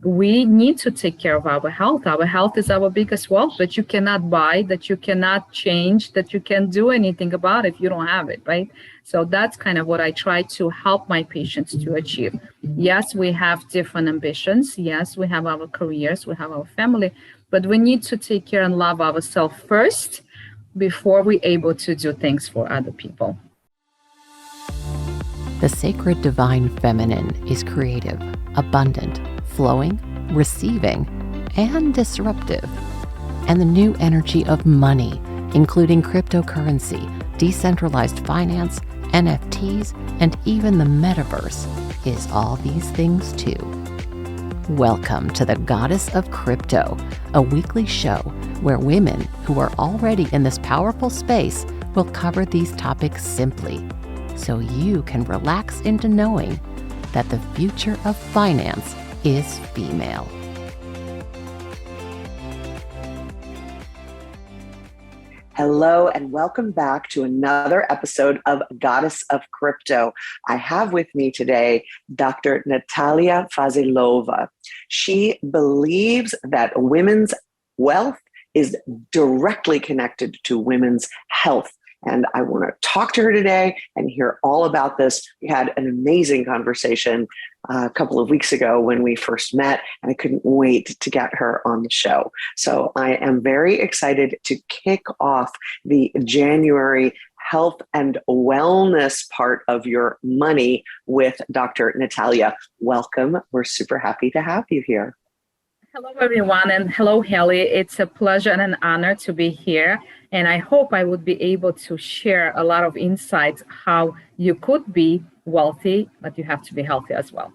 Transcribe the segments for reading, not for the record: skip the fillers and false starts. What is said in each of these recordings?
we need to take care of our health. Our health is our biggest wealth that you cannot buy, that you cannot change, that you can't do anything about if you don't have it, right? So that's kind of what I try to help my patients to achieve. Yes, we have different ambitions. Yes, we have our careers, we have our family, but we need to take care and love ourselves first before we're able to do things for other people. The sacred divine feminine is creative, abundant, flowing, receiving, and disruptive. And the new energy of money, including cryptocurrency, decentralized finance, NFTs, and even the metaverse, is all these things too. Welcome to the Goddess of Crypto, a weekly show where women who are already in this powerful space will cover these topics simply, so you can relax into knowing that the future of finance is female. Hello and welcome back to another episode of Goddess of Crypto. I have with me today Dr. Natalya Fazylova. She believes that women's wealth is directly connected to women's health. And I want to talk to her today and hear all about this. We had an amazing conversation a couple of weeks ago when we first met, and I couldn't wait to get her on the show. So I am very excited to kick off the January health and wellness part of your money with Dr. Natalya. Welcome. We're super happy to have you here. Hello, everyone, and hello, Haley. It's a pleasure and an honor to be here. And I hope I would be able to share a lot of insights how you could be wealthy, but you have to be healthy as well.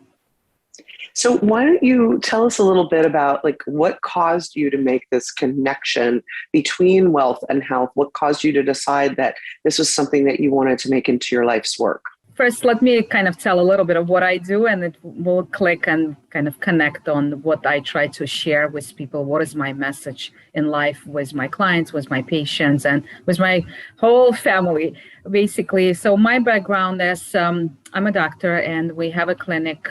So why don't you tell us a little bit about what caused you to make this connection between wealth and health? What caused you to decide that this was something that you wanted to make into your life's work? First, let me kind of tell a little bit of what I do, and it will click and kind of connect on what I try to share with people. What is my message in life with my clients, with my patients, and with my whole family, basically. So my background is I'm a doctor, and we have a clinic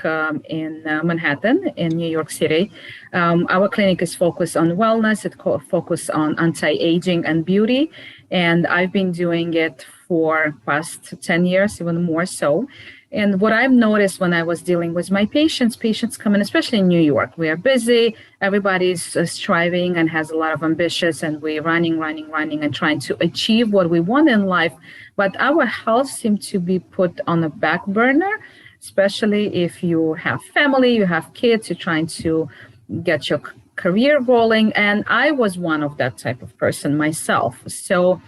in Manhattan, in New York City. Our clinic is focused on wellness. It focuses on anti-aging and beauty, and I've been doing it for past 10 years, even more so. And what I've noticed when I was dealing with my patients come in, especially in New York, we are busy, everybody's striving and has a lot of ambitions, and we're running and trying to achieve what we want in life. But our health seems to be put on the back burner, especially if you have family, you have kids, you're trying to get your career rolling. And I was one of that type of person myself. So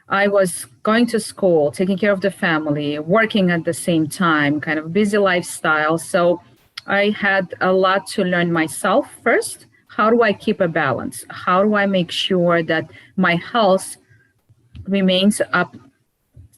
I was going to school, taking care of the family, working at the same time, kind of busy lifestyle. So I had a lot to learn myself first. How do I keep a balance? How do I make sure that my health remains up,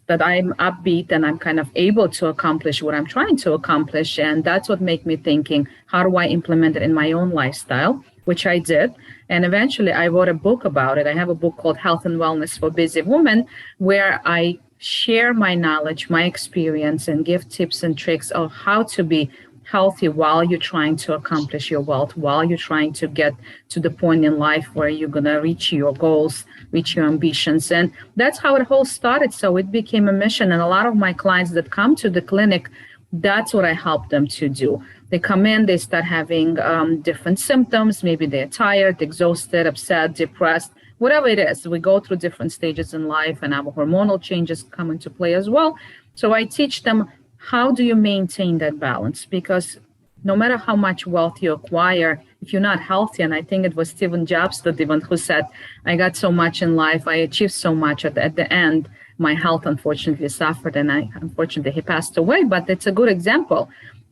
that I'm upbeat and I'm kind of able to accomplish what I'm trying to accomplish? And that's what made me thinking, how do I implement it in my own lifestyle? Which I did. And eventually I wrote a book about it. I have a book called Health and Wellness for Busy Women, where I share my knowledge, my experience, and give tips and tricks of how to be healthy while you're trying to accomplish your wealth, while you're trying to get to the point in life where you're going to reach your goals, reach your ambitions. And that's how it all started. So it became a mission. And a lot of my clients that come to the clinic, that's what I help them to do. They come in, they start having different symptoms. Maybe they're tired, exhausted, upset, depressed, whatever it is. We go through different stages in life, and our hormonal changes come into play as well. So I teach them, how do you maintain that balance? Because no matter how much wealth you acquire, if you're not healthy, and I think it was Steve Jobs that even who said, I got so much in life, I achieved so much at the end, my health unfortunately suffered, and unfortunately he passed away. But it's a good example.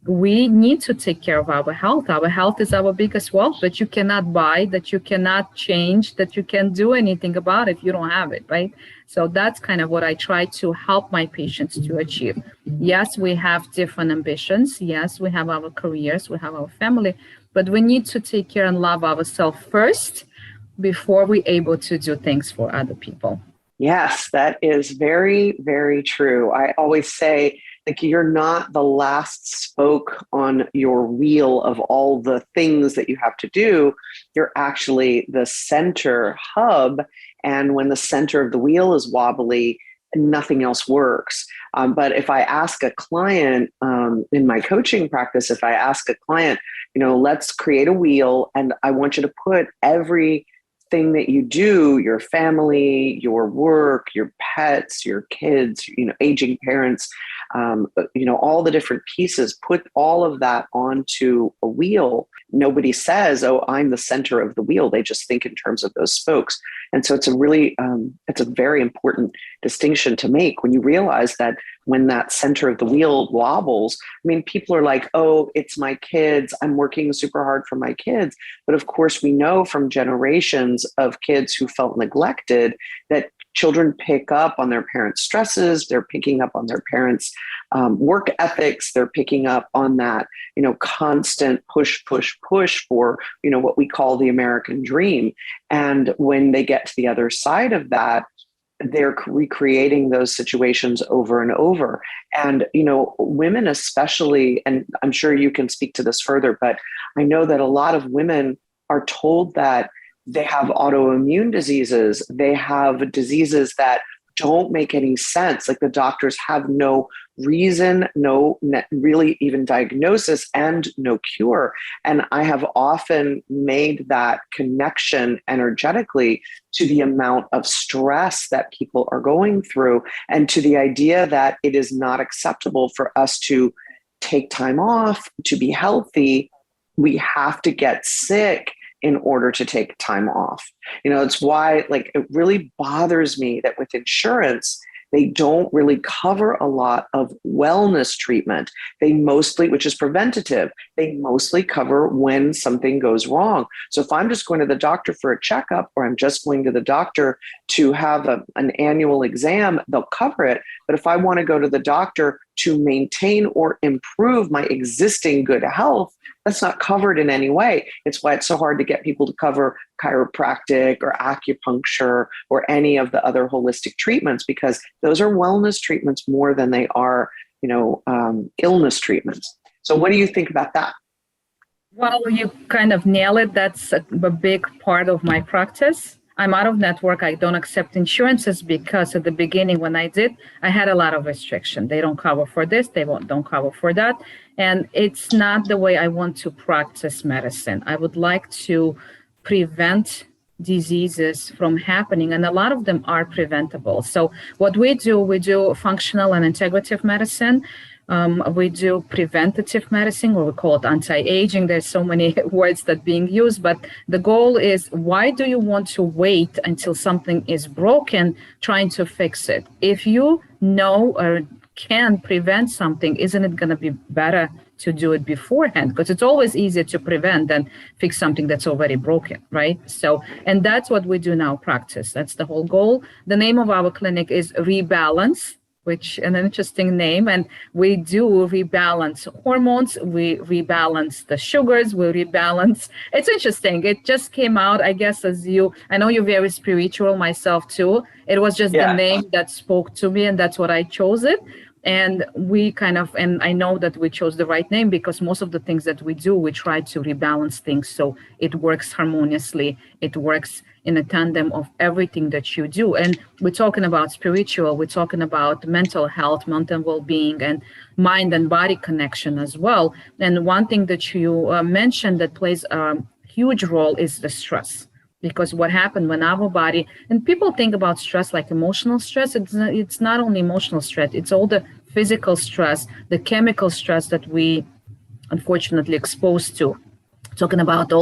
We need to take care of our health. Our health is our biggest wealth that you cannot buy, that you cannot change, that you can't do anything about if you don't have it, right? So that's kind of what I try to help my patients to achieve. Yes, we have different ambitions. Yes, we have our careers, we have our family, but we need to take care and love ourselves first before we're able to do things for other people. Yes, that is very, very true. I always say the Like you're not the last spoke on your wheel of all the things that you have to do. You're actually the center hub. And when the center of the wheel is wobbly, nothing else works. But if I ask a client in my coaching practice, if I ask a client, let's create a wheel and I want you to put everything that you do, your family, your work, your pets, your kids, aging parents, all the different pieces, put all of that onto a wheel. Nobody says, oh, I'm the center of the wheel. They just think in terms of those spokes. And so it's a very important distinction to make when you realize that when that center of the wheel wobbles, people are like, oh, it's my kids. I'm working super hard for my kids. But of course, we know from generations of kids who felt neglected that children pick up on their parents' stresses. They're picking up on their parents' work ethics. They're picking up on that, constant push for, what we call the American dream. And when they get to the other side of that, they're recreating those situations over and over. And, women especially, and I'm sure you can speak to this further, but I know that a lot of women are told that they have autoimmune diseases. They have diseases that don't make any sense. Like the doctors have no reason, no really even diagnosis and no cure. And I have often made that connection energetically to the amount of stress that people are going through and to the idea that it is not acceptable for us to take time off, to be healthy. We have to get sick in order to take time off. It's why it really bothers me that with insurance, they don't really cover a lot of wellness treatment. They mostly, which is preventative, they mostly cover when something goes wrong. So if I'm just going to the doctor for a checkup, or I'm just going to the doctor to have an annual exam, they'll cover it. But if I want to go to the doctor to maintain or improve my existing good health, that's not covered in any way. It's why it's so hard to get people to cover chiropractic or acupuncture or any of the other holistic treatments, because those are wellness treatments more than they are, illness treatments. So what do you think about that? Well, you kind of nail it. That's a big part of my practice. I'm out of network. I don't accept insurances because at the beginning when I did, I had a lot of restriction. They don't cover for this. They don't cover for that. And it's not the way I want to practice medicine. I would like to prevent diseases from happening, and a lot of them are preventable. So what we do functional and integrative medicine. We do preventative medicine, or we call it anti-aging. There's so many words that being used, but the goal is, why do you want to wait until something is broken trying to fix it? If you know or can prevent something, isn't it going to be better to do it beforehand? Because it's always easier to prevent than fix something that's already broken, right? So, and that's what we do now, practice. That's the whole goal. The name of our clinic is ReBalance, which an interesting name. And we do rebalance hormones, we rebalance the sugars, we rebalance. It's interesting. It just came out, I guess, I know you're very spiritual, myself too. It was just the name that spoke to me, and that's what I chose it. And and I know that we chose the right name because most of the things that we do, we try to rebalance things so it works harmoniously. It works in a tandem of everything that you do. And we're talking about spiritual, we're talking about mental health, mental well-being, and mind and body connection as well. And one thing that you mentioned that plays a huge role is the stress. Because what happened when our body, and people think about stress like emotional stress, it's not only emotional stress, it's all the physical stress, the chemical stress that we unfortunately exposed to. Talking about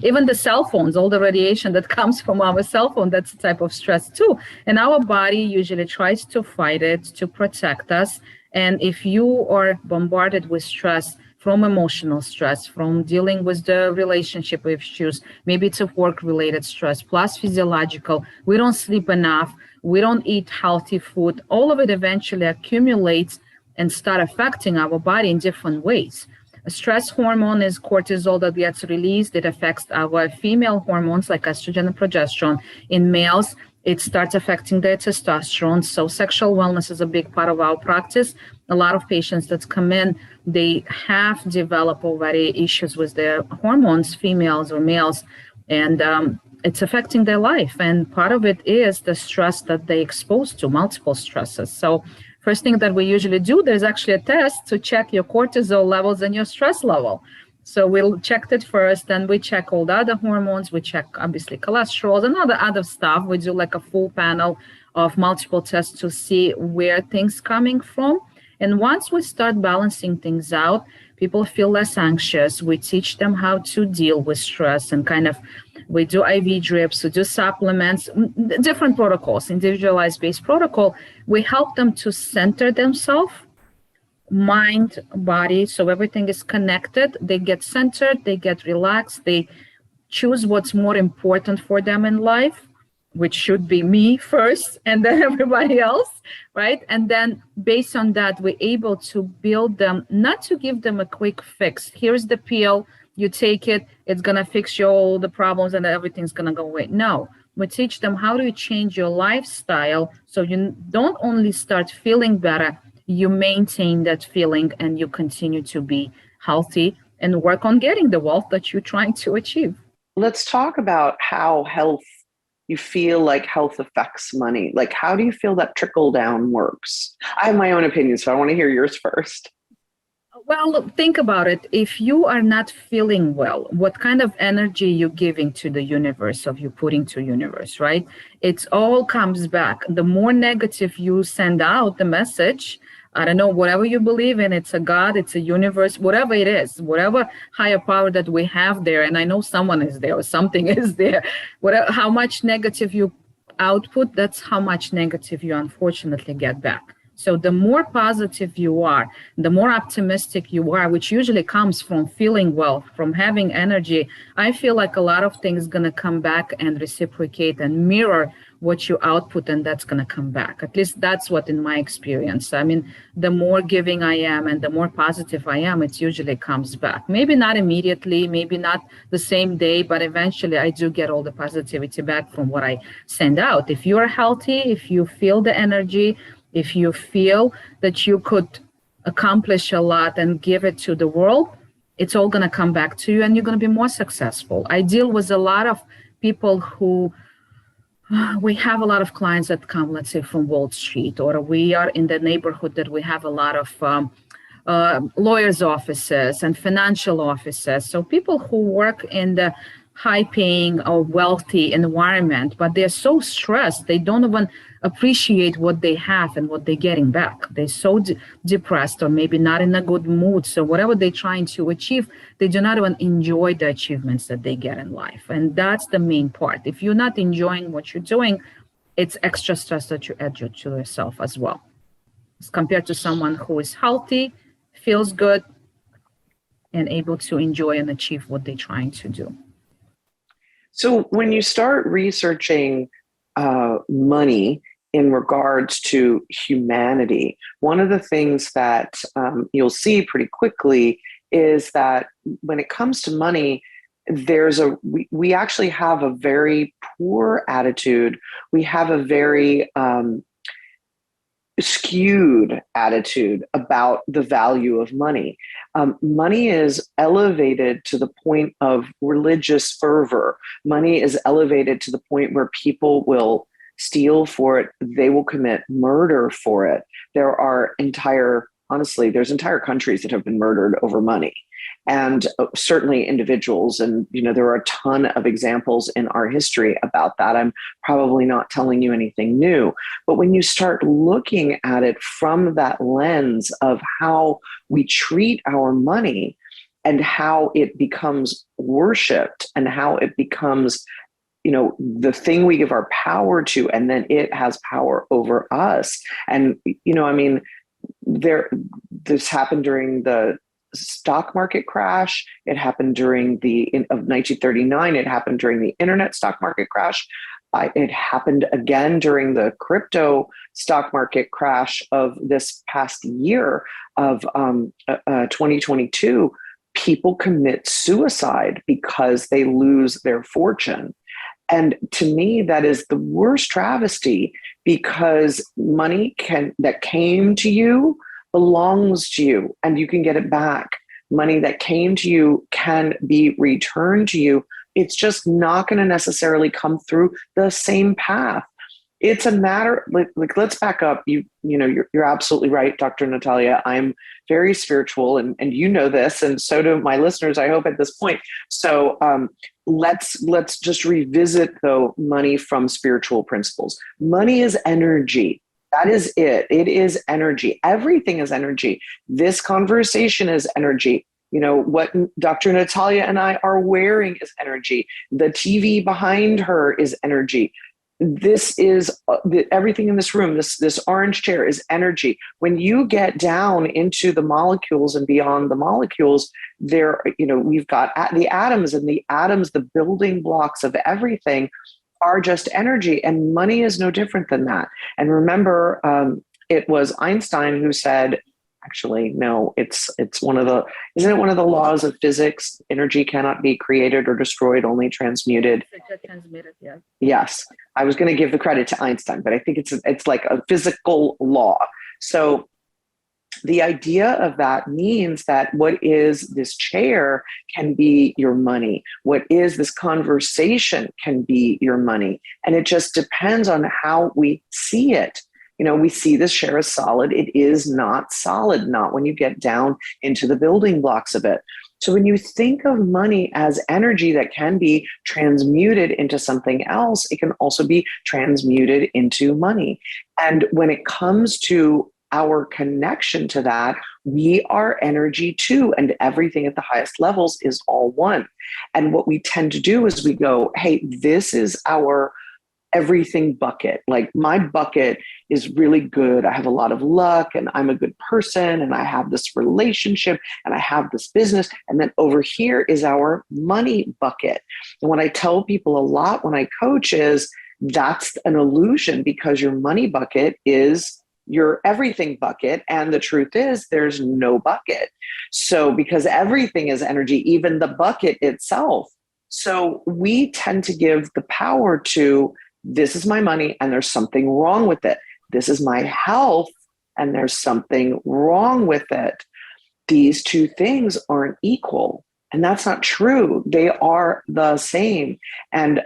even the cell phones, all the radiation that comes from our cell phone, that's a type of stress too. And our body usually tries to fight it, to protect us. And if you are bombarded with stress, from emotional stress, from dealing with the relationship issues, maybe it's a work-related stress, plus physiological, we don't sleep enough, we don't eat healthy food, all of it eventually accumulates and start affecting our body in different ways. A stress hormone is cortisol that gets released. It affects our female hormones like estrogen and progesterone. In males, it starts affecting their testosterone. So sexual wellness is a big part of our practice. A lot of patients that come in, they have developed already issues with their hormones, females or males, and it's affecting their life. And part of it is the stress that they exposed to, multiple stresses. So first thing that we usually do, there's actually a test to check your cortisol levels and your stress level. So we'll check it first, then we check all the other hormones. We check obviously cholesterol and other stuff. We do like a full panel of multiple tests to see where things coming from. And once we start balancing things out, people feel less anxious. We teach them how to deal with stress and we do IV drips, we do supplements, different protocols, individualized based protocol. We help them to center themselves, mind, body, so everything is connected. They get centered, they get relaxed, they choose what's more important for them in life, which should be me first and then everybody else, right? And then based on that, we're able to build them, not to give them a quick fix. Here's the pill, you take it, it's gonna fix you all the problems and everything's gonna go away. No, we teach them how do you change your lifestyle so you don't only start feeling better, you maintain that feeling and you continue to be healthy and work on getting the wealth that you're trying to achieve. Let's talk about how you feel like health affects money. Like, how do you feel that trickle down works? I have my own opinion, so I want to hear yours first. Well, look, think about it. If you are not feeling well, what kind of energy you're giving to the universe, of you putting to universe, right? It all comes back. The more negative you send out the message, I don't know, whatever you believe in, it's a God, it's a universe, whatever it is, whatever higher power that we have there. And I know someone is there or something is there. Whatever, how much negative you output, that's how much negative you unfortunately get back. So the more positive you are, the more optimistic you are, which usually comes from feeling well, from having energy, I feel like a lot of things going to come back and reciprocate and mirror what you output, and that's going to come back. At least that's what in my experience. I mean, the more giving I am and the more positive I am, it usually comes back. Maybe not immediately, maybe not the same day, but eventually I do get all the positivity back from what I send out. If you're healthy, if you feel the energy, if you feel that you could accomplish a lot and give it to the world, it's all going to come back to you and you're going to be more successful. I deal with a lot of people who, we have a lot of clients that come, let's say, from Wall Street, or we are in the neighborhood that we have a lot of lawyers' offices and financial offices. So people who work in the high-paying or wealthy environment, but they're so stressed, they don't even appreciate what they have and what they're getting back. They're so depressed or maybe not in a good mood. So whatever they're trying to achieve, they do not even enjoy the achievements that they get in life. And that's the main part. If you're not enjoying what you're doing, it's extra stress that you add to yourself as well. As compared to someone who is healthy, feels good, and able to enjoy and achieve what they're trying to do. So when you start researching money in regards to humanity, one of the things that you'll see pretty quickly is that when it comes to money, we actually have a very poor attitude. We have a very skewed attitude about the value of money. Money is elevated to the point of religious fervor. Money is elevated to the point where people will steal for it. They will commit murder for it. There's entire countries that have been murdered over money. And certainly individuals. And, there are a ton of examples in our history about that. I'm probably not telling you anything new. But when you start looking at it from that lens of how we treat our money and how it becomes worshipped and how it becomes, the thing we give our power to, and then it has power over us. And, this happened during the stock market crash. It happened during of 1939. It happened during the internet stock market crash. It happened again during the crypto stock market crash of this past year of 2022. People commit suicide because they lose their fortune. And to me, that is the worst travesty, because money that came to you belongs to you and you can get it back. Money that came to you can be returned to you. It's just not going to necessarily come through the same path. It's a matter, like let's back up. You're absolutely right, Dr. Natalya. I'm very spiritual, and you know this, and so do my listeners, I hope, at this point. So let's just revisit, though, money from spiritual principles. Money is energy. That is it. It is energy. Everything is energy. This conversation is energy. What Dr. Natalya and I are wearing is energy. The TV behind her is energy. This is everything in this room. This orange chair is energy. When you get down into the molecules and beyond the molecules, we've got the atoms, and the atoms, the building blocks of everything, are just energy. And money is no different than that. And remember, it was Einstein who said, actually, no, isn't it one of the laws of physics? Energy cannot be created or destroyed, only transmuted. Transmitted, yeah. Yes. I was going to give the credit to Einstein, but I think it's like a physical law. So the idea of that means that what is this chair can be your money. What is this conversation can be your money. And it just depends on how we see it. We see this chair as solid. It is not solid, not when you get down into the building blocks of it. So when you think of money as energy that can be transmuted into something else, it can also be transmuted into money. And when it comes to our connection to that, we are energy too, and everything at the highest levels is all one. And what we tend to do is we go, hey, this is our everything bucket. Like, my bucket is really good. I have a lot of luck, and I'm a good person, and I have this relationship, and I have this business. And then over here is our money bucket. And what I tell people a lot when I coach is that's an illusion, because your money bucket is your everything bucket. And the truth is there's no bucket. So because everything is energy, even the bucket itself. So we tend to give the power to, this is my money and there's something wrong with it. This is my health and there's something wrong with it. These two things aren't equal. And that's not true. They are the same. And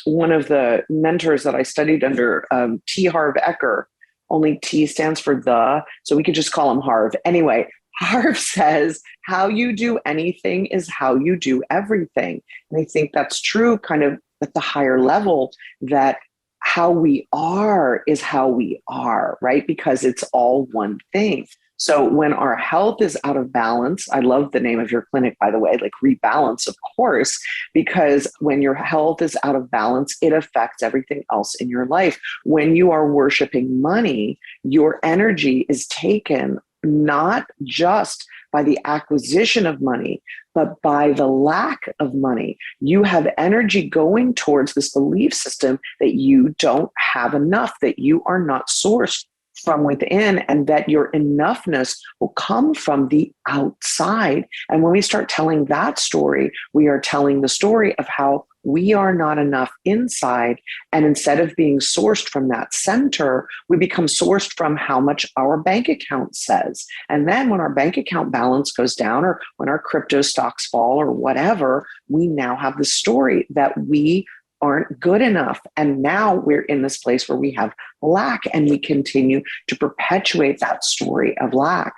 one of the mentors that I studied under, T. Harv Eker, only T stands for the, so we could just call him Harv. Anyway, Harv says, how you do anything is how you do everything. And I think that's true kind of at the higher level, that how we are is how we are, right? Because it's all one thing. So when our health is out of balance, I love the name of your clinic, by the way, like ReBalance, of course, because when your health is out of balance, it affects everything else in your life. When you are worshiping money, your energy is taken not just by the acquisition of money, but by the lack of money. You have energy going towards this belief system that you don't have enough, that you are not sourced from within, and that your enoughness will come from the outside. And when we start telling that story, we are telling the story of how we are not enough inside. And instead of being sourced from that center, we become sourced from how much our bank account says. And then when our bank account balance goes down, or when our crypto stocks fall or whatever, we now have the story that we aren't good enough. And now we're in this place where we have lack, and we continue to perpetuate that story of lack.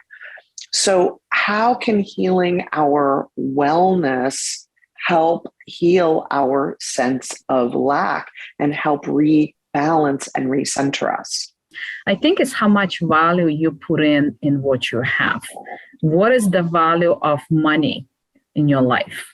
So how can healing our wellness help heal our sense of lack and help rebalance and recenter us? I think it's how much value you put in what you have. What is the value of money in your life?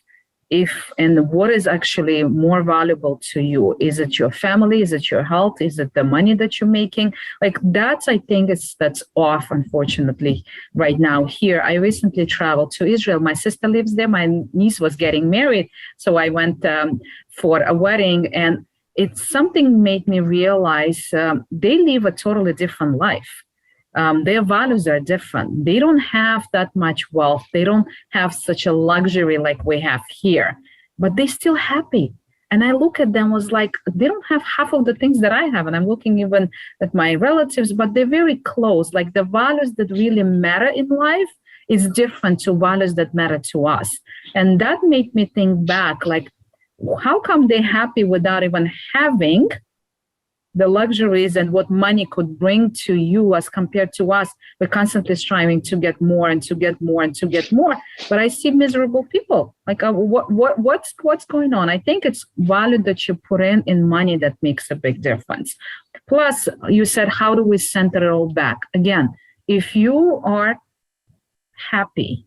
And what is actually more valuable to you? Is it your family? Is it your health? Is it the money that you're making? Like that's, I think that's off, unfortunately, right now here. I recently traveled to Israel. My sister lives there. My niece was getting married. So I went for a wedding, and it's something made me realize they live a totally different life. Their values are different. They don't have that much wealth. They don't have such a luxury like we have here, but they're still happy. And I look at them was like, they don't have half of the things that I have. And I'm looking even at my relatives, but they're very close. Like the values that really matter in life is different to values that matter to us. And that made me think back, like, how come they're happy without even having the luxuries and what money could bring to you as compared to us? We're constantly striving to get more and to get more and to get more. But I see miserable people. Like, what's going on? I think it's value that you put in money that makes a big difference. Plus, you said, how do we center it all back? Again, if you are happy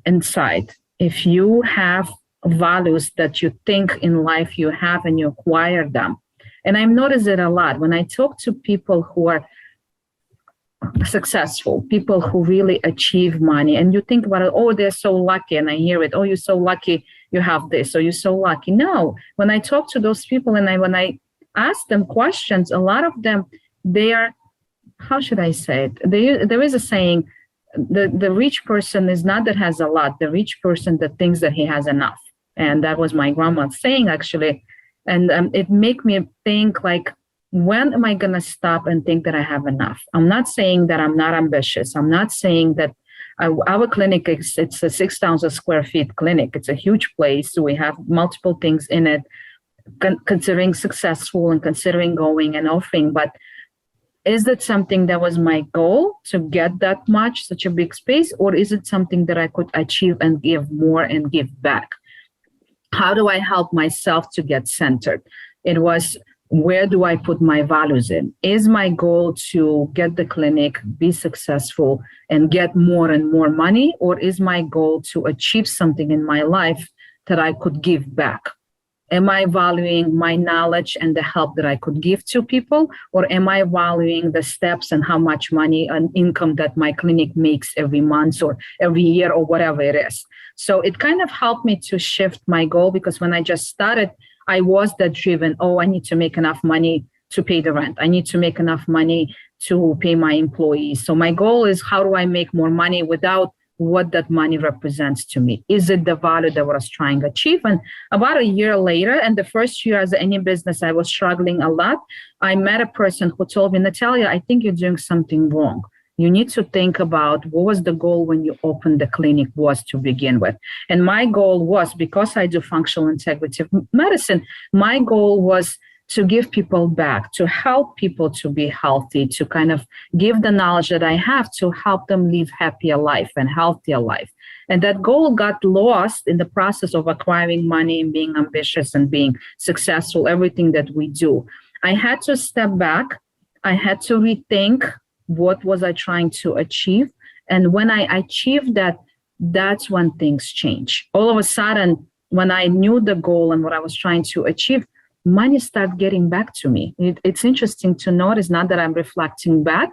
inside, if you have values that you think in life you have and you acquire them. And I've noticed it a lot when I talk to people who are successful, people who really achieve money, and you think about it, oh, they're so lucky, and I hear it, oh, you're so lucky you have this, or you're so lucky. No, when I talk to those people and when I ask them questions, a lot of them, they are, how should I say it? There is a saying, the rich person is not that has a lot, the rich person that thinks that he has enough. And that was my grandma's saying, actually. And it made me think, like, when am I going to stop and think that I have enough? I'm not saying that I'm not ambitious. I'm not saying that our clinic, it's a 6,000 square feet clinic. It's a huge place. So we have multiple things in it, considering successful and considering going and offering. But is that something that was my goal, to get that much, such a big space? Or is it something that I could achieve and give more and give back? How do I help myself to get centered? It was, where do I put my values in? Is my goal to get the clinic, be successful, and get more and more money? Or is my goal to achieve something in my life that I could give back? Am I valuing my knowledge and the help that I could give to people? Or am I valuing the steps and how much money and income that my clinic makes every month or every year or whatever it is? So it kind of helped me to shift my goal, because when I just started, I was that driven. Oh, I need to make enough money to pay the rent. I need to make enough money to pay my employees. So my goal is, how do I make more money without what that money represents to me? Is it the value that I was trying to achieve? And about a year later, and the first year as any business, I was struggling a lot. I met a person who told me, Natalya, I think you're doing something wrong. You need to think about what was the goal when you opened the clinic was to begin with. And my goal was, because I do functional integrative medicine, my goal was to give people back, to help people to be healthy, to kind of give the knowledge that I have to help them live happier life and healthier life. And that goal got lost in the process of acquiring money and being ambitious and being successful, everything that we do. I had to step back. I had to rethink, what was I trying to achieve? And when I achieved that, that's when things change. All of a sudden, when I knew the goal and what I was trying to achieve, money started getting back to me. It's interesting to notice, now that I'm reflecting back,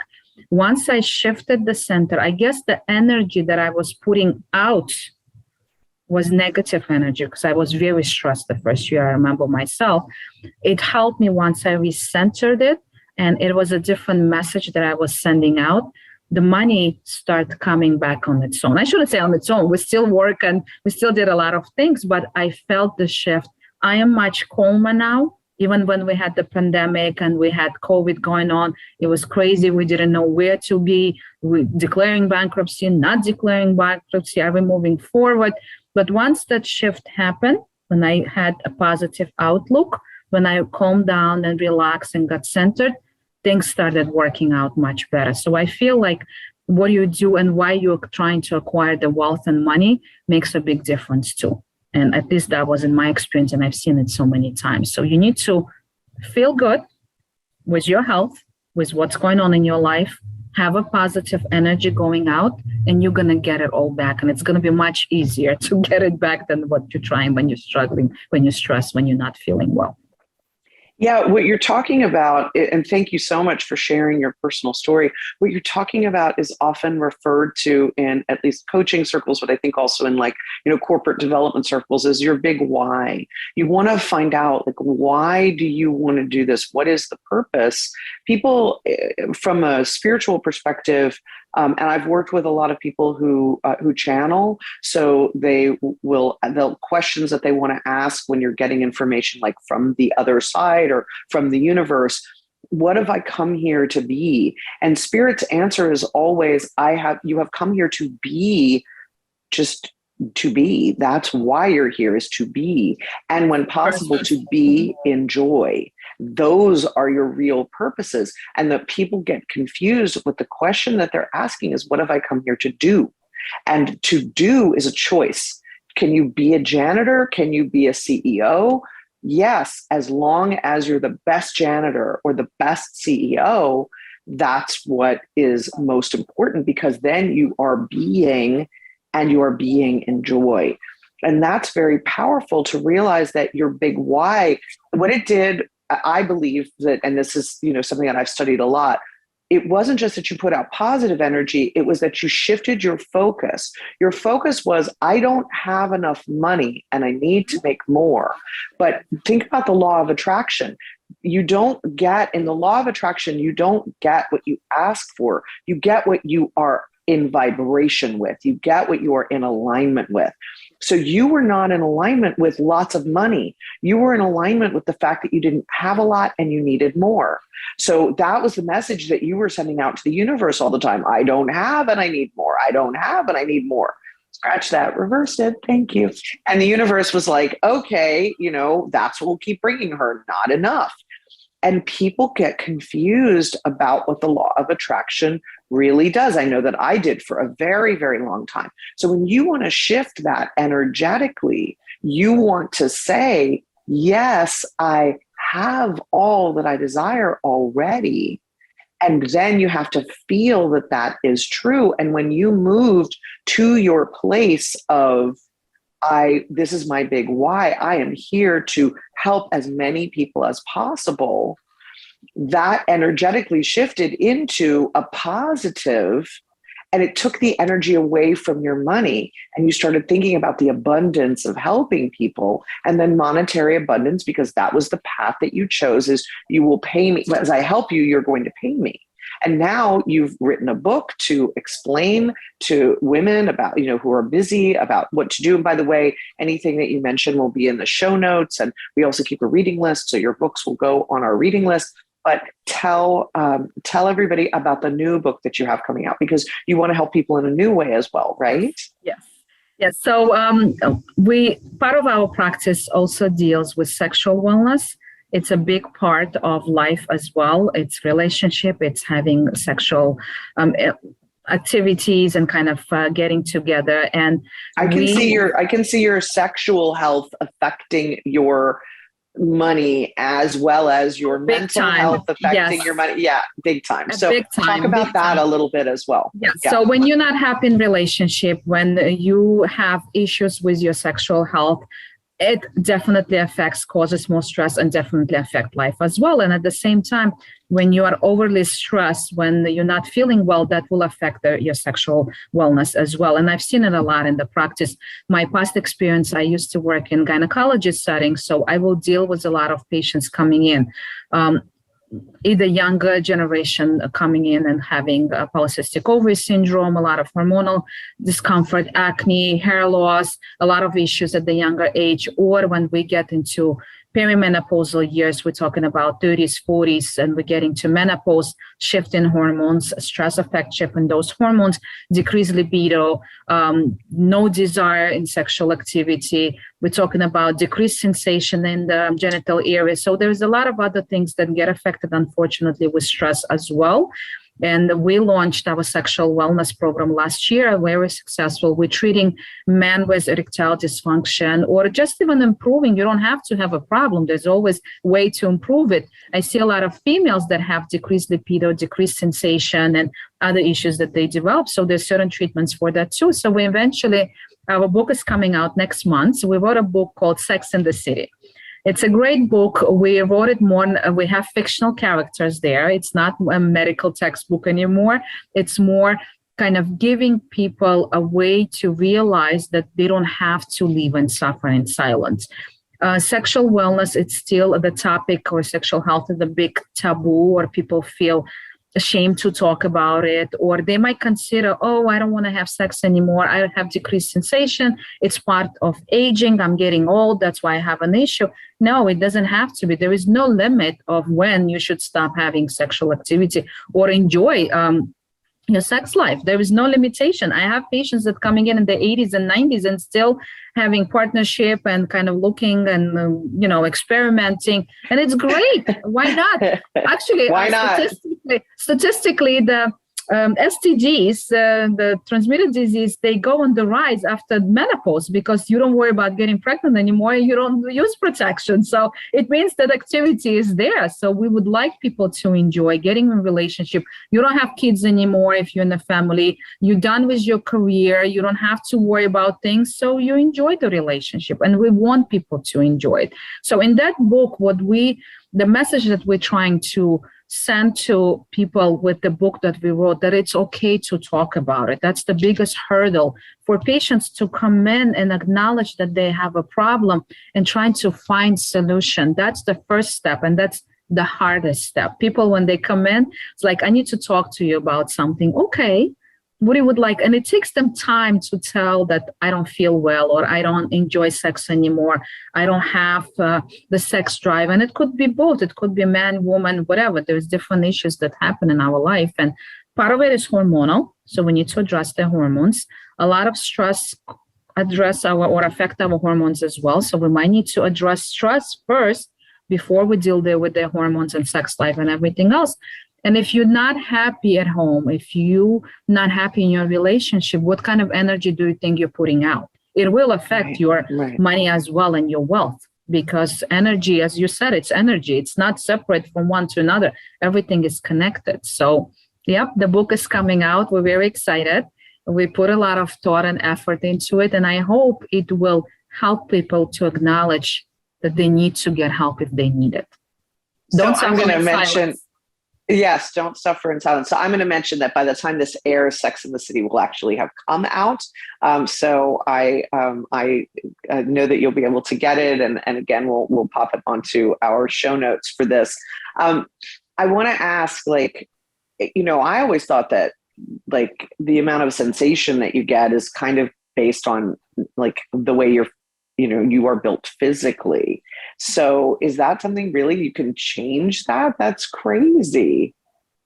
once I shifted the center, I guess the energy that I was putting out was negative energy, because I was very stressed the first year. I remember myself. It helped me once I recentered it, and it was a different message that I was sending out. The money started coming back on its own. I shouldn't say on its own. We still work and we still did a lot of things, but I felt the shift. I am much calmer now. Even when we had the pandemic and we had COVID going on, it was crazy. We didn't know where to be. We declaring bankruptcy, not declaring bankruptcy, are we moving forward? But once that shift happened, when I had a positive outlook, when I calmed down and relaxed and got centered, things started working out much better. So I feel like what you do and why you're trying to acquire the wealth and money makes a big difference too. And at least that was in my experience, and I've seen it so many times. So you need to feel good with your health, with what's going on in your life, have a positive energy going out, and you're going to get it all back. And it's going to be much easier to get it back than what you're trying when you're struggling, when you're stressed, when you're not feeling well. Yeah, what you're talking about, and thank you so much for sharing your personal story. What you're talking about is often referred to in at least coaching circles, but I think also in corporate development circles, is your big why. You want to find out, why do you want to do this? What is the purpose? People, from a spiritual perspective, And I've worked with a lot of people who channel. So they'll questions that they want to ask when you're getting information like from the other side or from the universe. What have I come here to be? And Spirit's answer is always, you have come here to be, just to be. That's why you're here, is to be. And when possible, to be in joy. Those are your real purposes. And that people get confused with the question that they're asking is, what have I come here to do? And to do is a choice. Can you be a janitor? Can you be a CEO? Yes, as long as you're the best janitor or the best CEO, that's what is most important, because then you are being, and you are being in joy. And that's very powerful to realize that your big why, what it did, I believe that, and this is, something that I've studied a lot, it wasn't just that you put out positive energy, it was that you shifted your focus. Your focus was, I don't have enough money and I need to make more. But think about the law of attraction. In the law of attraction, you don't get what you ask for. You get what you are in vibration with. You get what you are in alignment with. So you were not in alignment with lots of money. You were in alignment with the fact that you didn't have a lot and you needed more. So that was the message that you were sending out to the universe all the time. I don't have and I need more. I don't have and I need more. Scratch that, reverse it. Thank you. And the universe was like, okay, that's what we'll keep bringing her. Not enough. And people get confused about what the law of attraction really does. I know that I did for a very, very long time. So when you want to shift that energetically, you want to say, yes, I have all that I desire already. And then you have to feel that that is true. And when you moved to your place of, this is my big why, I am here to help as many people as possible, that energetically shifted into a positive, and it took the energy away from your money, and you started thinking about the abundance of helping people, and then monetary abundance, because that was the path that you chose, is you will pay me. As I help you, you're going to pay me. And now you've written a book to explain to women about, who are busy, about what to do. And by the way, anything that you mentioned will be in the show notes. And we also keep a reading list, so your books will go on our reading list. But tell everybody about the new book that you have coming out, because you want to help people in a new way as well, right? Yes. Yes. So part of our practice also deals with sexual wellness. It's a big part of life as well. It's relationship. It's having sexual activities and kind of getting together. And I can see your sexual health affecting your money as well as your mental health affecting your money. Yeah, big time. So talk about that a little bit as well. Yeah. So when you're not happy in relationship, when you have issues with your sexual health, it definitely causes more stress and definitely affect life as well. And at the same time, when you are overly stressed, when you're not feeling well, that will affect your sexual wellness as well. And I've seen it a lot in the practice. My past experience, I used to work in gynecology settings, so I will deal with a lot of patients coming in. Either younger generation coming in and having polycystic ovary syndrome, a lot of hormonal discomfort, acne, hair loss, a lot of issues at the younger age, or when we get into perimenopausal years, we're talking about 30s, 40s, and we get into menopause, shift in hormones, stress affect shift in those hormones, decreased libido, no desire in sexual activity. We're talking about decreased sensation in the genital area. So there's a lot of other things that get affected, unfortunately, with stress as well. And we launched our sexual wellness program last year, very successful. We're treating men with erectile dysfunction or just even improving. You don't have to have a problem. There's always a way to improve it. I see a lot of females that have decreased libido, decreased sensation, and other issues that they develop. So there's certain treatments for that too. So our book is coming out next month. So we wrote a book called Sex in the City. It's a great book. We wrote it we have fictional characters there. It's not a medical textbook anymore. It's more kind of giving people a way to realize that they don't have to live and suffer in silence. Sexual wellness, it's still the topic, or sexual health is a big taboo, or people feel ashamed to talk about it, or they might consider, oh, I don't want to have sex anymore. I have decreased sensation. It's part of aging. I'm getting old. That's why I have an issue. No, it doesn't have to be. There is no limit of when you should stop having sexual activity or enjoy your sex life. There is no limitation. I have patients that coming in their 80s and 90s and still having partnership and kind of looking and, experimenting. And it's great. Why not? Actually, why not? Statistically, the STDs, the transmitted disease, they go on the rise after menopause because you don't worry about getting pregnant anymore. You don't use protection. So it means that activity is there. So we would like people to enjoy getting in a relationship. You don't have kids anymore if you're in a family. You're done with your career. You don't have to worry about things. So you enjoy the relationship. And we want people to enjoy it. So in that book, the message that we're trying to send to people with the book that we wrote, that it's okay to talk about it. That's the biggest hurdle for patients to come in and acknowledge that they have a problem and trying to find solution. That's the first step. And that's the hardest step. People, when they come in, it's like, I need to talk to you about something. Okay. What you would like, and it takes them time to tell that I don't feel well, or I don't enjoy sex anymore. I don't have the sex drive, and it could be both. It could be man, woman, whatever. There's different issues that happen in our life, and part of it is hormonal. So we need to address the hormones. A lot of stress affect our hormones as well. So we might need to address stress first before we deal there with the hormones and sex life and everything else. And if you're not happy at home, if you're not happy in your relationship, what kind of energy do you think you're putting out? It will affect your money as well and your wealth, because energy, as you said, it's energy. It's not separate from one to another. Everything is connected. So, the book is coming out. We're very excited. We put a lot of thought and effort into it, and I hope it will help people to acknowledge that they need to get help if they need it. I'm going to mention... Yes, don't suffer in silence. So I'm going to mention that by the time this airs, Sex and the City will actually have come out. So I know that you'll be able to get it. And again, we'll pop it onto our show notes for this. I want to ask, I always thought that the amount of sensation that you get is kind of based on the way you are built physically. So is that something really you can change that? That's crazy.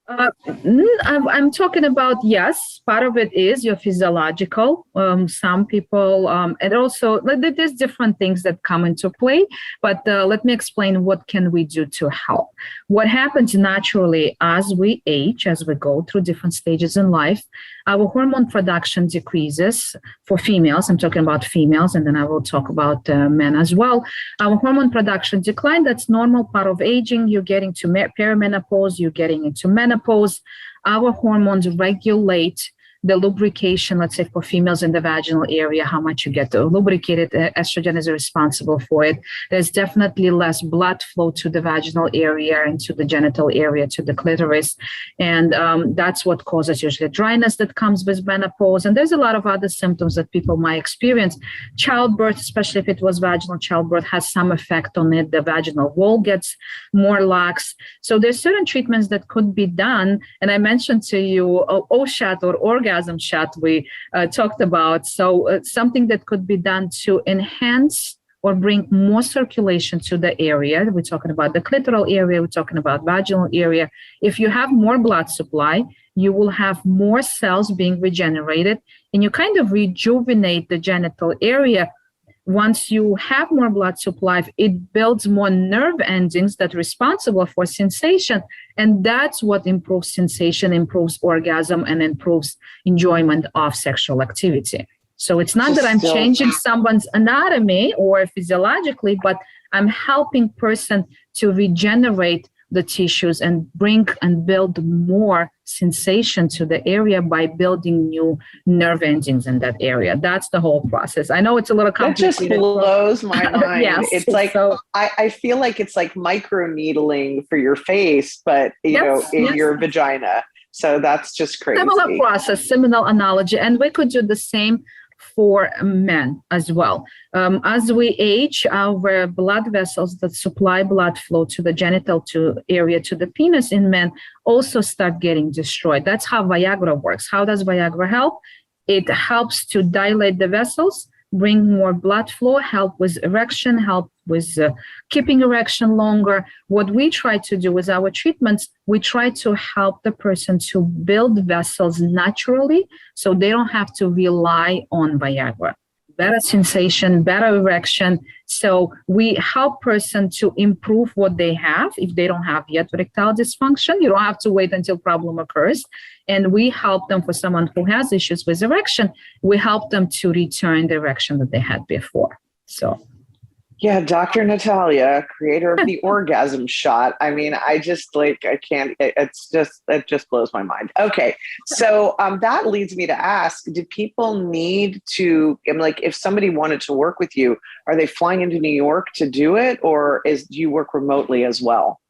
I'm talking about, yes, part of it is your physiological. Some people, and also there's different things that come into play, but let me explain what can we do to help. What happens naturally as we age, as we go through different stages in life, our hormone production decreases for females. I'm talking about females, and then I will talk about men as well. Our hormone production decline, that's normal part of aging. You're getting to perimenopause, you're getting into menopause. Our hormones regulate the lubrication, let's say for females in the vaginal area, how much you get lubricated. Estrogen is responsible for it. There's definitely less blood flow to the vaginal area and to the genital area, to the clitoris. And that's what causes usually dryness that comes with menopause. And there's a lot of other symptoms that people might experience. Childbirth, especially if it was vaginal childbirth, has some effect on it. The vaginal wall gets more lax. So there's certain treatments that could be done. And I mentioned to you OSHAT, or orgasm shot, we talked about. So something that could be done to enhance or bring more circulation to the area. We're talking about the clitoral area. We're talking about vaginal area. If you have more blood supply, you will have more cells being regenerated, and you kind of rejuvenate the genital area. Once you have more blood supply, it builds more nerve endings that are responsible for sensation. And that's what improves sensation, improves orgasm, and improves enjoyment of sexual activity. So it's not that I'm changing someone's anatomy or physiologically, but I'm helping person to regenerate the tissues and bring and build more sensation to the area by building new nerve endings in that area. That's the whole process. I know it's a little complicated. That just blows my mind. Yes, it's like, so, I feel like it's like micro needling for your face, but in your vagina. So that's just crazy. Similar process, similar analogy. And we could do the same for men as well. As we age, our blood vessels that supply blood flow to the genital area to the penis in men also start getting destroyed. That's how Viagra works. How does Viagra help? It helps to dilate the vessels, bring more blood flow, help with erection, help with keeping erection longer. What we try to do with our treatments, we try to help the person to build vessels naturally so they don't have to rely on Viagra. Better sensation, better erection. So we help person to improve what they have. If they don't have yet erectile dysfunction, you don't have to wait until problem occurs. And we help them, for someone who has issues with erection, we help them to return the erection that they had before. So. Yeah, Dr. Natalya, creator of the orgasm shot. I mean, I can't, it just blows my mind. Okay. So that leads me to ask, do people need to, if somebody wanted to work with you, are they flying into New York to do it, or do you work remotely as well?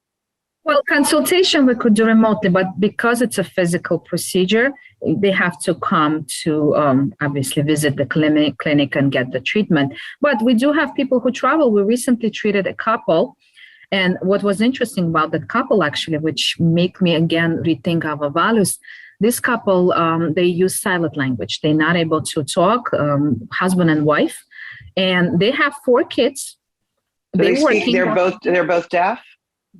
Well, consultation we could do remotely, but because it's a physical procedure, they have to come to obviously visit the clinic and get the treatment. But we do have people who travel. We recently treated a couple. And what was interesting about that couple, actually, which make me again rethink our values, this couple, they use silent language. They're not able to talk, husband and wife, and they have 4 kids. They're both deaf?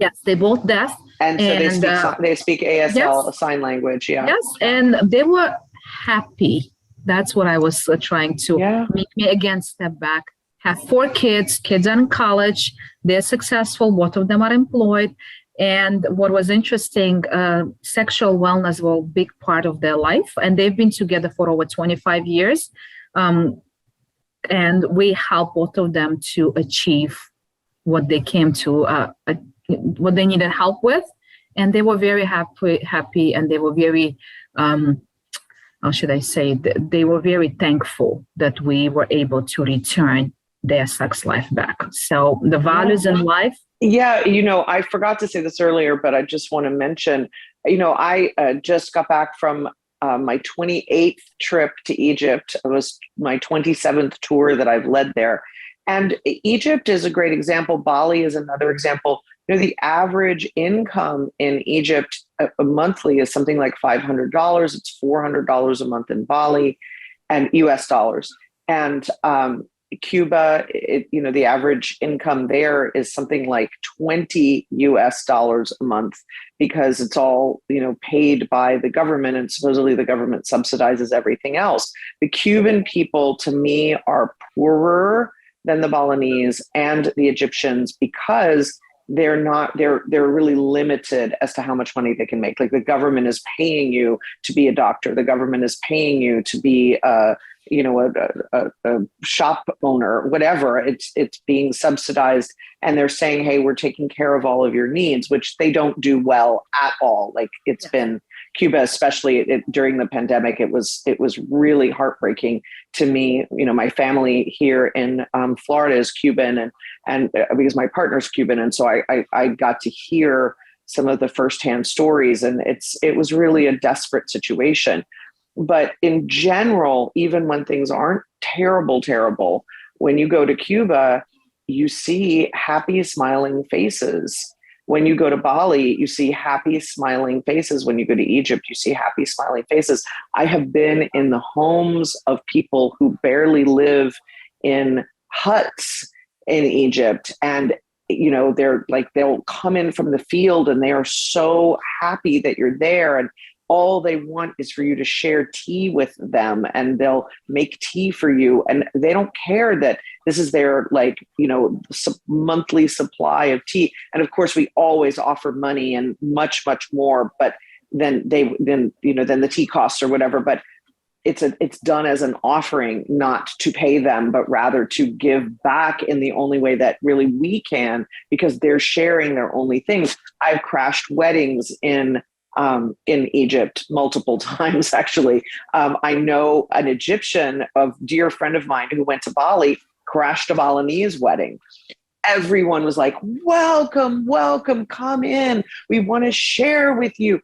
Yes, they both deaf. And so they speak ASL, yes, sign language, yeah. Yes, and they were happy. That's what I was trying to make me again step back. Have 4 kids are in college, they're successful, both of them are employed. And what was interesting, sexual wellness was a big part of their life. And they've been together for over 25 years. And we help both of them to achieve what they came to what they needed help with, and they were very happy, and they were very, how should I say, they were very thankful that we were able to return their sex life back. So the values in life. Yeah, I forgot to say this earlier, but I just want to mention, I just got back from my 28th trip to Egypt. It was my 27th tour that I've led there. And Egypt is a great example. Bali is another example. The average income in Egypt monthly is something like $500. It's $400 a month in Bali and US dollars. And Cuba, the average income there is something like $20 US a month, because it's all, paid by the government, and supposedly the government subsidizes everything else. The Cuban people, to me, are poorer than the Balinese and the Egyptians, because they're really limited as to how much money they can make. Like, the government is paying you to be a doctor. The government is paying you to be a shop owner, whatever. It's being subsidized, and they're saying, hey, we're taking care of all of your needs, which they don't do well at all. Like, it's been Cuba, especially during the pandemic, it was really heartbreaking to me. My family here in Florida is Cuban, and because my partner's Cuban, and so I got to hear some of the firsthand stories, and it was really a desperate situation. But in general, even when things aren't terrible, when you go to Cuba, you see happy, smiling faces. When you go to Bali, you see happy, smiling faces. When you go to Egypt, you see happy, smiling faces. I have been in the homes of people who barely live in huts in Egypt, and they're like, they'll come in from the field and they are so happy that you're there, and all they want is for you to share tea with them, and they'll make tea for you, and they don't care that this is their monthly supply of tea. And of course, we always offer money and much more, but then the tea costs or whatever. But it's done as an offering, not to pay them, but rather to give back in the only way that really we can, because they're sharing their only things. I've crashed weddings in Egypt multiple times, actually. I know an Egyptian, a dear friend of mine who went to Bali, crashed a Balinese wedding. Everyone was like, welcome, come in. We want to share with you.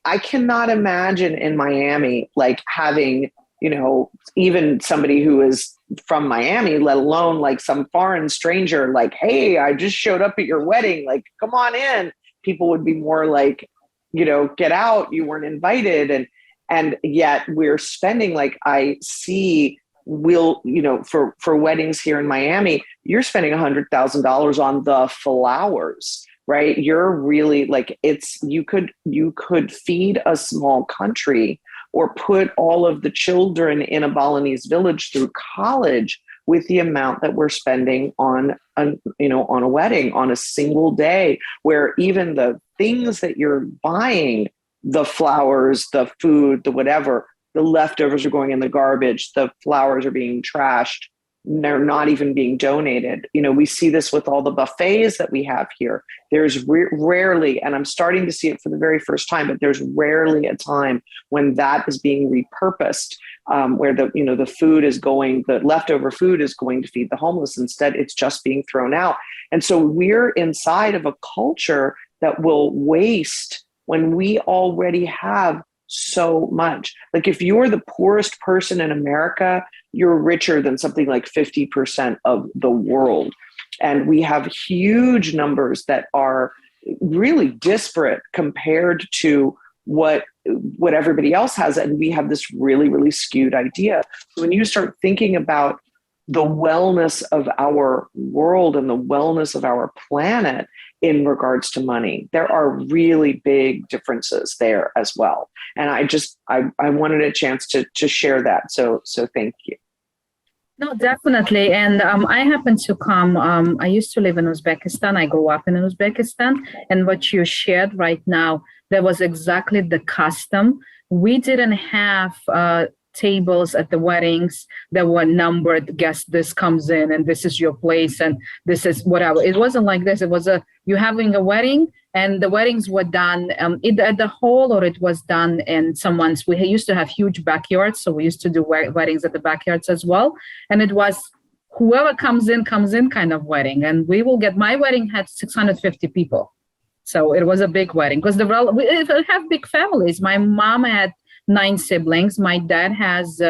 I cannot imagine in Miami, like, having even somebody who is from Miami, let alone like some foreign stranger, like, hey, I just showed up at your wedding, like, come on in. People would be more like, get out, you weren't invited. And yet we're spending, like, I see for weddings here in Miami, you're spending $100,000 on the flowers, right? You're really like, you could feed a small country or put all of the children in a Balinese village through college with the amount that we're spending on a wedding, on a single day, where even the things that you're buying, the flowers, the food, the whatever, the leftovers are going in the garbage, the flowers are being trashed, they're not even being donated. We see this with all the buffets that we have here. There's rarely, and I'm starting to see it for the very first time, but there's rarely a time when that is being repurposed, where the food is going, the leftover food is going to feed the homeless. Instead, it's just being thrown out. And so we're inside of a culture that will waste when we already have so much. Like, if you're the poorest person in America, you're richer than something like 50% of the world. And we have huge numbers that are really disparate compared to what everybody else has. And we have this really, really skewed idea. So when you start thinking about the wellness of our world and the wellness of our planet in regards to money, there are really big differences there as well. And I wanted a chance to share that. So thank you. No, definitely. And I happen to come, I used to live in Uzbekistan. I grew up in Uzbekistan. And what you shared right now, that was exactly the custom. We didn't have tables at the weddings that were numbered. Guess this comes in and this is your place and this is whatever. It wasn't like this. It was you having a wedding, and the weddings were done either at the hall or it was done in someone's. We used to have huge backyards, so we used to do weddings at the backyards as well. And it was whoever comes in kind of wedding. And my wedding had 650 people. So it was a big wedding because we have big families. My mom had 9 siblings. My dad has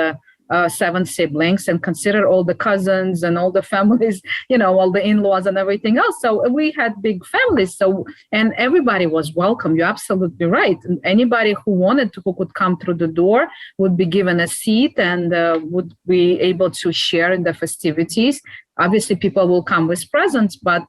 7 siblings, and consider all the cousins and all the families, all the in-laws and everything else. So we had big families. And everybody was welcome. You're absolutely right. Anybody who could come through the door would be given a seat and would be able to share in the festivities. Obviously, people will come with presents, but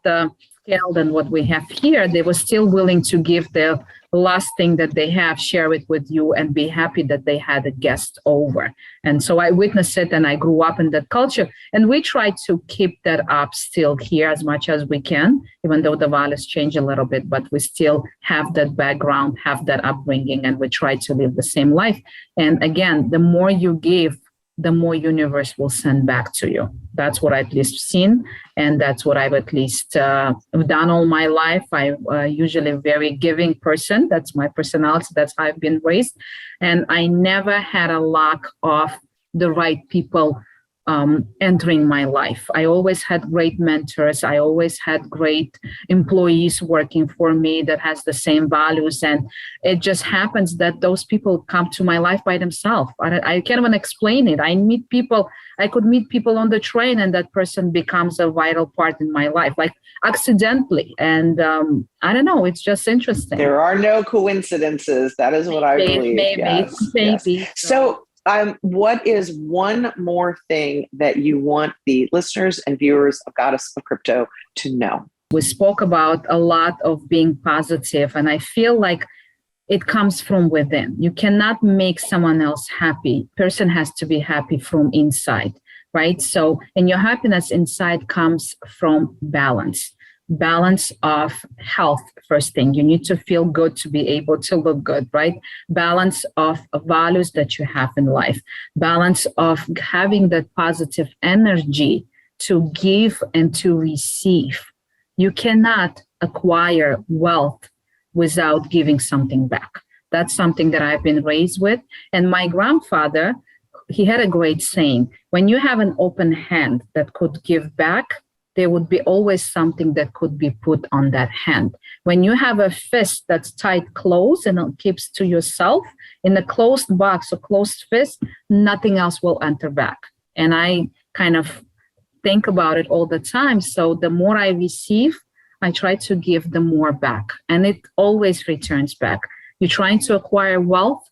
scale than what we have here, they were still willing to give the last thing that they have, share it with you, and be happy that they had a guest over. And so I witnessed it, and I grew up in that culture. And we try to keep that up still here as much as we can, even though the values change a little bit, but we still have that background, have that upbringing, and we try to live the same life. And again, the more you give, the more universe will send back to you. That's what I've at least seen. And that's what I've at least done all my life. I'm usually a very giving person. That's my personality. That's how I've been raised. And I never had a lack of the right people entering my life. I always had great mentors. I always had great employees working for me that has the same values. And it just happens that those people come to my life by themselves. I can't even explain it. I could meet people on the train, and that person becomes a vital part in my life, like accidentally. And I don't know, it's just interesting. There are no coincidences. That is what I believe. Maybe. Yes. So what is one more thing that you want the listeners and viewers of Goddess of Crypto to know? We spoke about a lot of being positive, and I feel like it comes from within. You cannot make someone else happy. Person has to be happy from inside, right? So, and your happiness inside comes from balance of health. First thing, you need to feel good to be able to look good, right? Balance of values that you have in life, balance of having that positive energy to give and to receive. You cannot acquire wealth without giving something back. That's something that I've been raised with. And my grandfather, he had a great saying: when you have an open hand that could give back, there would be always something that could be put on that hand. When you have a fist that's tight closed and it keeps to yourself, in a closed box or closed fist, nothing else will enter back. And I kind of think about it all the time. So the more I receive, I try to give the more back, and it always returns back. You're trying to acquire wealth,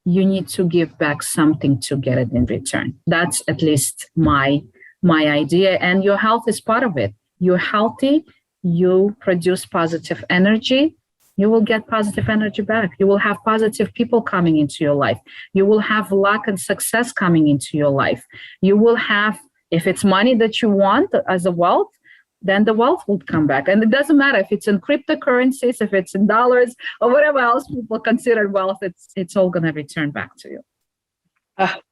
you need to give back something to get it in return. That's at least my idea. And your health is part of it. You're healthy, you produce positive energy, you will get positive energy back. You will have positive people coming into your life. You will have luck and success coming into your life. You will have, if it's money that you want as a wealth, then the wealth will come back. And it doesn't matter if it's in cryptocurrencies, if it's in dollars, or whatever else people consider wealth, it's all going to return back to you.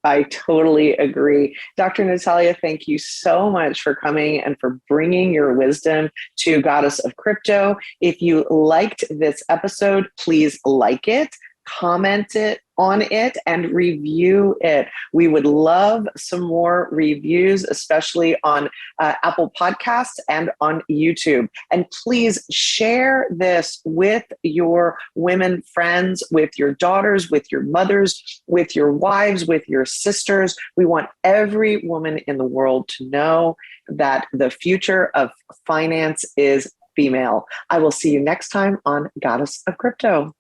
I totally agree. Dr. Natalya, thank you so much for coming and for bringing your wisdom to Goddess of Crypto. If you liked this episode, please like it, comment it on it, and review it. We would love some more reviews, especially on Apple Podcasts and on YouTube. And please share this with your women friends, with your daughters, with your mothers, with your wives, with your sisters. We want every woman in the world to know that the future of finance is female. I will see you next time on Goddess of Crypto.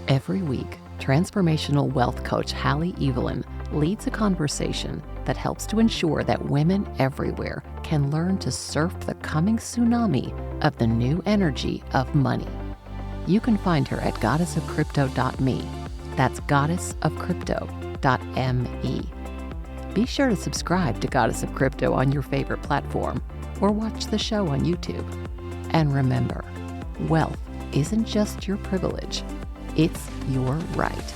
Every week, transformational wealth coach Hallie Evelyn leads a conversation that helps to ensure that women everywhere can learn to surf the coming tsunami of the new energy of money. You can find her at goddessofcrypto.me. That's goddessofcrypto.me. Be sure to subscribe to Goddess of Crypto on your favorite platform or watch the show on YouTube. And remember, wealth isn't just your privilege. It's your right.